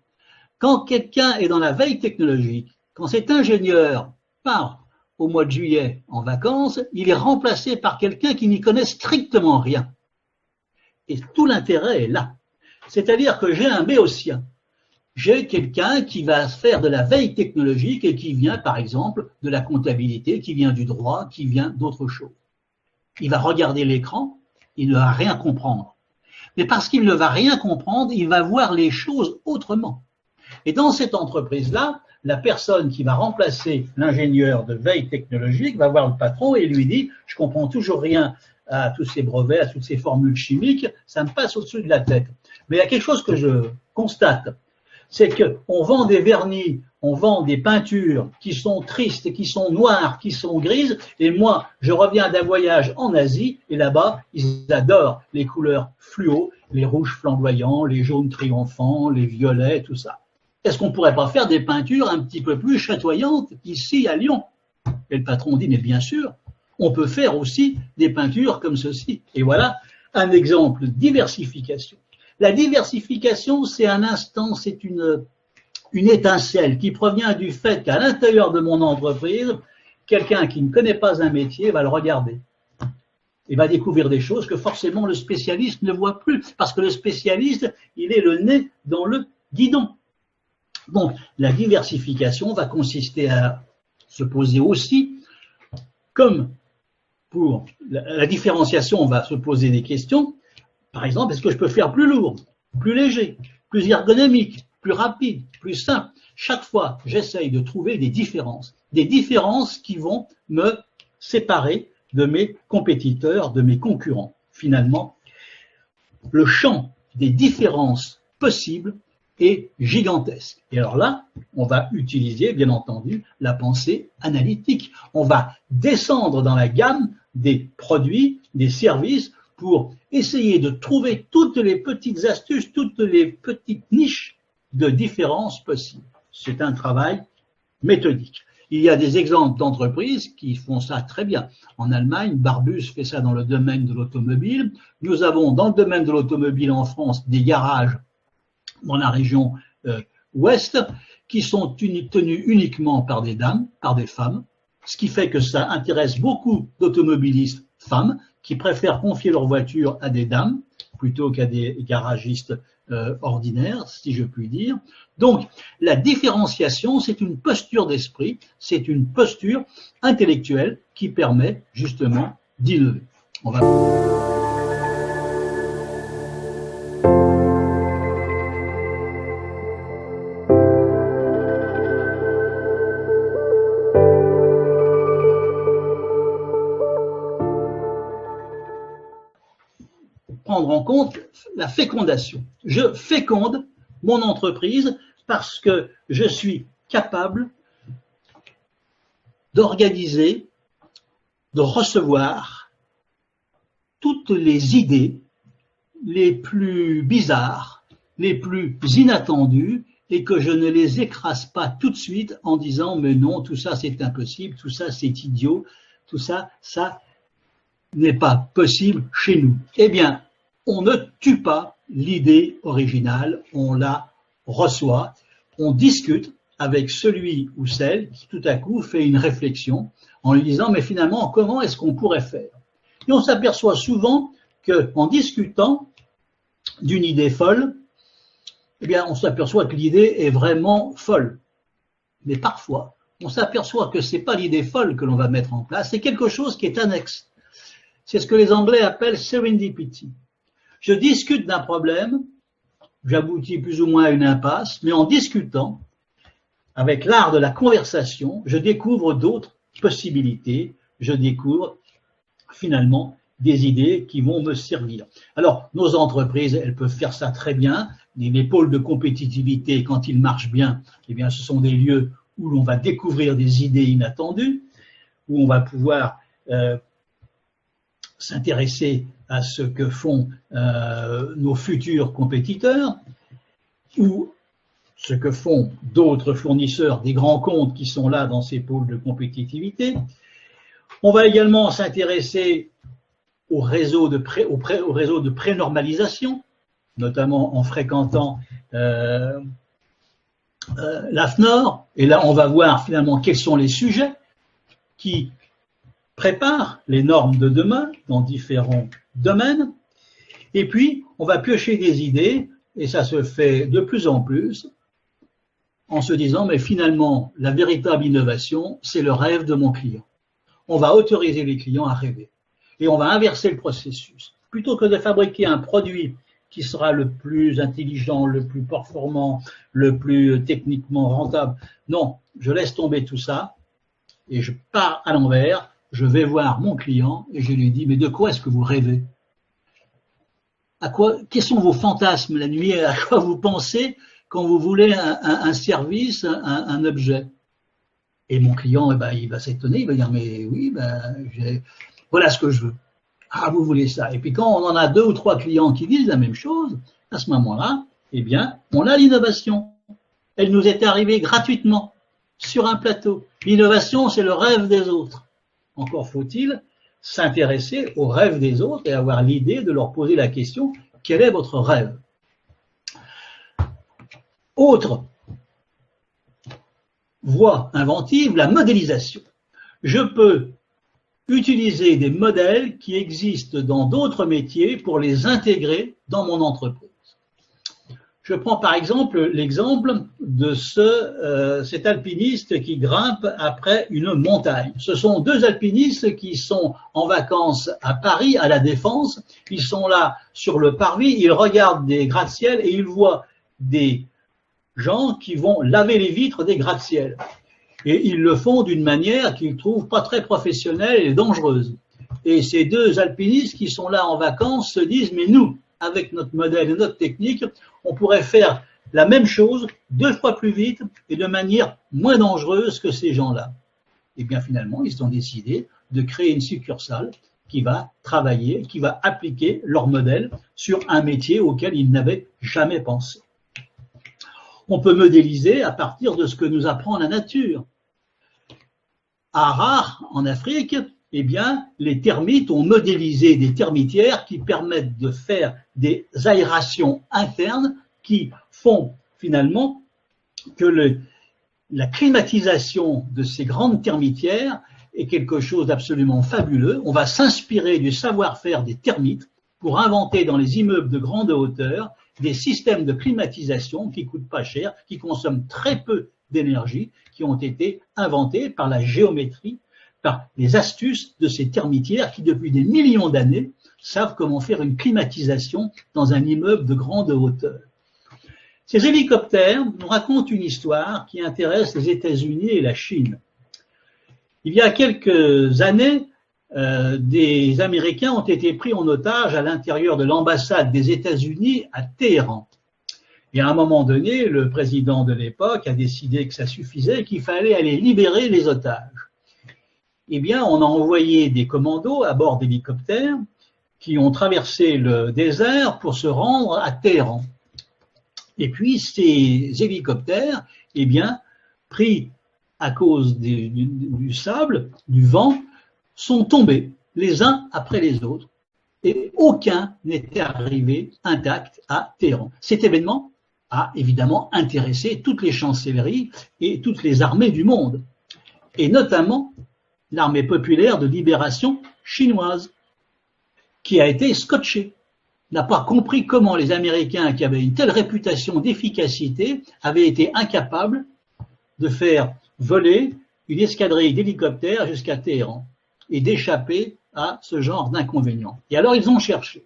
A: Quand quelqu'un est dans la veille technologique, quand cet ingénieur part au mois de juillet en vacances, il est remplacé par quelqu'un qui n'y connaît strictement rien. Et tout l'intérêt est là. C'est-à-dire que j'ai un béotien. J'ai quelqu'un qui va faire de la veille technologique et qui vient, par exemple, de la comptabilité, qui vient du droit, qui vient d'autres choses. Il va regarder l'écran, il ne va rien comprendre. Mais parce qu'il ne va rien comprendre, il va voir les choses autrement. Et dans cette entreprise-là, la personne qui va remplacer l'ingénieur de veille technologique va voir le patron et lui dit « Je comprends toujours rien à tous ces brevets, à toutes ces formules chimiques, ça me passe au-dessus de la tête. » Mais il y a quelque chose que je constate, c'est qu'on vend des vernis, on vend des peintures qui sont tristes, qui sont noires, qui sont grises, et moi, je reviens d'un voyage en Asie, et là-bas, ils adorent les couleurs fluo, les rouges flamboyants, les jaunes triomphants, les violets, tout ça. Est-ce qu'on ne pourrait pas faire des peintures un petit peu plus chatoyantes ici à Lyon? Et le patron dit, mais bien sûr, on peut faire aussi des peintures comme ceci. Et voilà un exemple de diversification. La diversification, c'est un instant, c'est une étincelle qui provient du fait qu'à l'intérieur de mon entreprise, quelqu'un qui ne connaît pas un métier va le regarder et va découvrir des choses que forcément le spécialiste ne voit plus, parce que le spécialiste, il est le nez dans le guidon. Donc, la diversification va consister à se poser aussi, comme pour la différenciation, on va se poser des questions. Par exemple, est-ce que je peux faire plus lourd, plus léger, plus ergonomique, plus rapide, plus simple? Chaque fois, j'essaye de trouver des différences qui vont me séparer de mes compétiteurs, de mes concurrents. Finalement, le champ des différences possibles est gigantesque. Et alors là, on va utiliser, bien entendu, la pensée analytique. On va descendre dans la gamme des produits, des services, pour essayer de trouver toutes les petites astuces, toutes les petites niches de différences possibles. C'est un travail méthodique. Il y a des exemples d'entreprises qui font ça très bien. En Allemagne, Barbus fait ça dans le domaine de l'automobile. Nous avons dans le domaine de l'automobile en France des garages dans la région ouest qui sont tenus uniquement par des dames, par des femmes, ce qui fait que ça intéresse beaucoup d'automobilistes femmes qui préfèrent confier leur voiture à des dames plutôt qu'à des garagistes ordinaires, si je puis dire. Donc, la différenciation, c'est une posture d'esprit, c'est une posture intellectuelle qui permet justement d'innover. On va... prendre en compte la fécondation. Je féconde mon entreprise parce que je suis capable d'organiser, de recevoir toutes les idées les plus bizarres, les plus inattendues, et que je ne les écrase pas tout de suite en disant mais non, tout ça c'est impossible, tout ça c'est idiot, tout ça, ça n'est pas possible chez nous. Eh bien, on ne tue pas l'idée originale, on la reçoit, on discute avec celui ou celle qui tout à coup fait une réflexion en lui disant mais finalement comment est-ce qu'on pourrait faire? Et on s'aperçoit souvent qu'en discutant d'une idée folle, eh bien on s'aperçoit que l'idée est vraiment folle. Mais parfois, on s'aperçoit que c'est pas l'idée folle que l'on va mettre en place, c'est quelque chose qui est annexe. C'est ce que les Anglais appellent serendipity. Je discute d'un problème, j'aboutis plus ou moins à une impasse, mais en discutant, avec l'art de la conversation, je découvre d'autres possibilités, je découvre finalement des idées qui vont me servir. Alors, nos entreprises, elles peuvent faire ça très bien. les pôles de compétitivité, quand ils marchent bien, eh bien, ce sont des lieux où l'on va découvrir des idées inattendues, où on va pouvoir s'intéresser à ce que font nos futurs compétiteurs, ou ce que font d'autres fournisseurs, des grands comptes qui sont là dans ces pôles de compétitivité. On va également s'intéresser au réseau de prénormalisation, notamment en fréquentant l'AFNOR. Et là, on va voir finalement quels sont les sujets qui préparent les normes de demain dans différents domaines. Et puis, on va piocher des idées, et ça se fait de plus en plus, en se disant, mais finalement, la véritable innovation, c'est le rêve de mon client. On va autoriser les clients à rêver. Et on va inverser le processus. Plutôt que de fabriquer un produit qui sera le plus intelligent, le plus performant, le plus techniquement rentable, non, je laisse tomber tout ça et je pars à l'envers, je vais voir mon client et je lui dis, mais de quoi est-ce que vous rêvez? Quels sont vos fantasmes la nuit? À quoi vous pensez quand vous voulez un service, un objet? Et mon client, il va s'étonner, il va dire, mais oui, voilà ce que je veux. Ah, vous voulez ça. Et puis quand on en a 2 ou 3 clients qui disent la même chose, à ce moment-là, eh bien, on a l'innovation. Elle nous est arrivée gratuitement, sur un plateau. L'innovation, c'est le rêve des autres. Encore faut-il s'intéresser aux rêves des autres et avoir l'idée de leur poser la question, quel est votre rêve? Autre voie inventive, la modélisation. Je peux utiliser des modèles qui existent dans d'autres métiers pour les intégrer dans mon entreprise. Je prends par exemple l'exemple de cet alpiniste qui grimpe après une montagne. Ce sont 2 alpinistes qui sont en vacances à Paris, à la Défense. Ils sont là sur le parvis, ils regardent des gratte-ciel et ils voient des gens qui vont laver les vitres des gratte-ciel. Et ils le font d'une manière qu'ils trouvent pas très professionnelle et dangereuse. Et ces 2 alpinistes qui sont là en vacances se disent, mais nous, avec notre modèle et notre technique, on pourrait faire la même chose 2 fois plus vite et de manière moins dangereuse que ces gens-là. Et bien finalement, ils ont décidé de créer une succursale qui va travailler, qui va appliquer leur modèle sur un métier auquel ils n'avaient jamais pensé. On peut modéliser à partir de ce que nous apprend la nature. À Harare, en Afrique, eh bien, les termites ont modélisé des termitières qui permettent de faire des aérations internes qui font finalement que la climatisation de ces grandes termitières est quelque chose d'absolument fabuleux. On va s'inspirer du savoir-faire des termites pour inventer dans les immeubles de grande hauteur des systèmes de climatisation qui coûtent pas cher, qui consomment très peu d'énergie, qui ont été inventés par la géométrie, par les astuces de ces termitières qui, depuis des millions d'années, savent comment faire une climatisation dans un immeuble de grande hauteur. Ces hélicoptères nous racontent une histoire qui intéresse les États-Unis et la Chine. Il y a quelques années, des Américains ont été pris en otage à l'intérieur de l'ambassade des États-Unis à Téhéran. Et à un moment donné, le président de l'époque a décidé que ça suffisait et qu'il fallait aller libérer les otages. Eh bien, on a envoyé des commandos à bord d'hélicoptères qui ont traversé le désert pour se rendre à Téhéran. Et puis, ces hélicoptères, eh bien, pris à cause du sable, du vent, sont tombés les uns après les autres et aucun n'était arrivé intact à Téhéran. Cet événement a évidemment intéressé toutes les chancelleries et toutes les armées du monde, et notamment l'armée populaire de libération chinoise, qui a été scotchée, n'a pas compris comment les Américains, qui avaient une telle réputation d'efficacité, avaient été incapables de faire voler une escadrille d'hélicoptères jusqu'à Téhéran et d'échapper à ce genre d'inconvénients. Et alors ils ont cherché.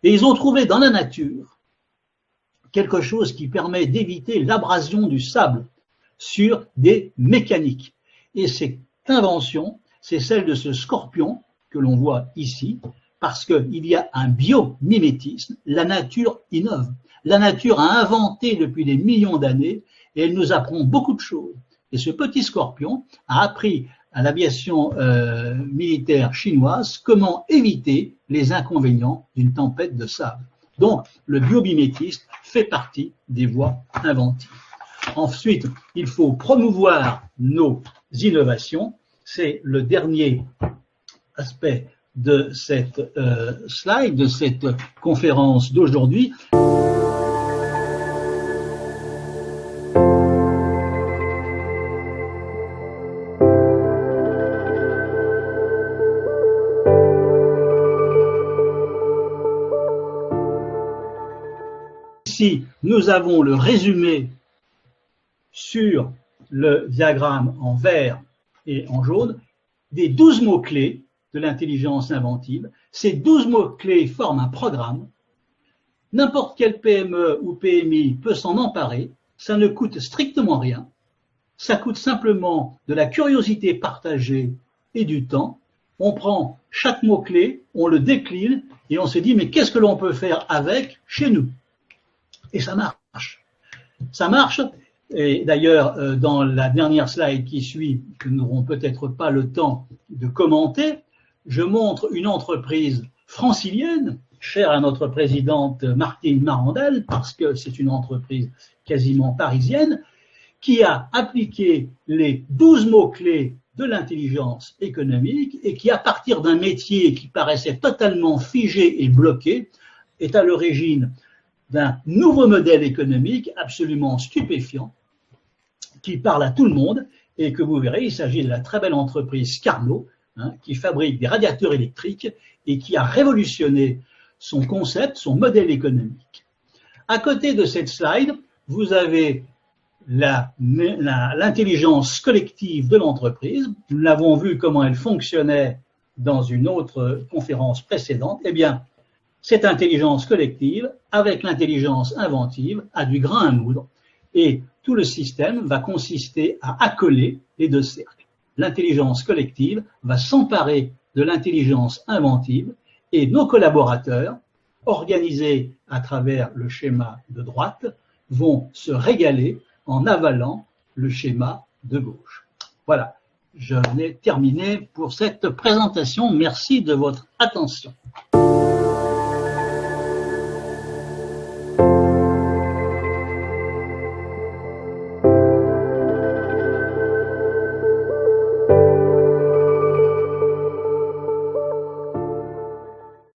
A: Et ils ont trouvé dans la nature quelque chose qui permet d'éviter l'abrasion du sable sur des mécaniques. Et cette invention, c'est celle de ce scorpion que l'on voit ici, parce qu'il y a un biomimétisme. La nature innove. La nature a inventé depuis des millions d'années et elle nous apprend beaucoup de choses. Et ce petit scorpion a appris à l'aviation militaire chinoise comment éviter les inconvénients d'une tempête de sable. Donc, le biomimétisme fait partie des voies inventives. Ensuite, il faut promouvoir nos innovations. C'est le dernier aspect de cette slide, de cette conférence d'aujourd'hui. Ici, nous avons le résumé sur le diagramme en vert et en jaune des 12 mots-clés de l'intelligence inventive. Ces 12 mots-clés forment un programme. N'importe quel PME ou PMI peut s'en emparer. Ça ne coûte strictement rien. Ça coûte simplement de la curiosité partagée et du temps. On prend chaque mot-clé, on le décline et on se dit mais qu'est-ce que l'on peut faire avec chez nous? Et ça marche. Ça marche. Et d'ailleurs, dans la dernière slide qui suit, que nous n'aurons peut-être pas le temps de commenter, je montre une entreprise francilienne, chère à notre présidente Martine Marandel, parce que c'est une entreprise quasiment parisienne, qui a appliqué les 12 mots-clés de l'intelligence économique et qui, à partir d'un métier qui paraissait totalement figé et bloqué, est à l'origine d'un nouveau modèle économique absolument stupéfiant qui parle à tout le monde et que vous verrez, il s'agit de la très belle entreprise Carnot qui fabrique des radiateurs électriques et qui a révolutionné son concept, son modèle économique. À côté de cette slide, vous avez l'intelligence collective de l'entreprise. Nous l'avons vu comment elle fonctionnait dans une autre conférence précédente. Eh bien, cette intelligence collective, avec l'intelligence inventive, a du grain à moudre et tout le système va consister à accoler les deux cercles. L'intelligence collective va s'emparer de l'intelligence inventive et nos collaborateurs, organisés à travers le schéma de droite, vont se régaler en avalant le schéma de gauche. Voilà, je n'ai terminé pour cette présentation. Merci de votre attention.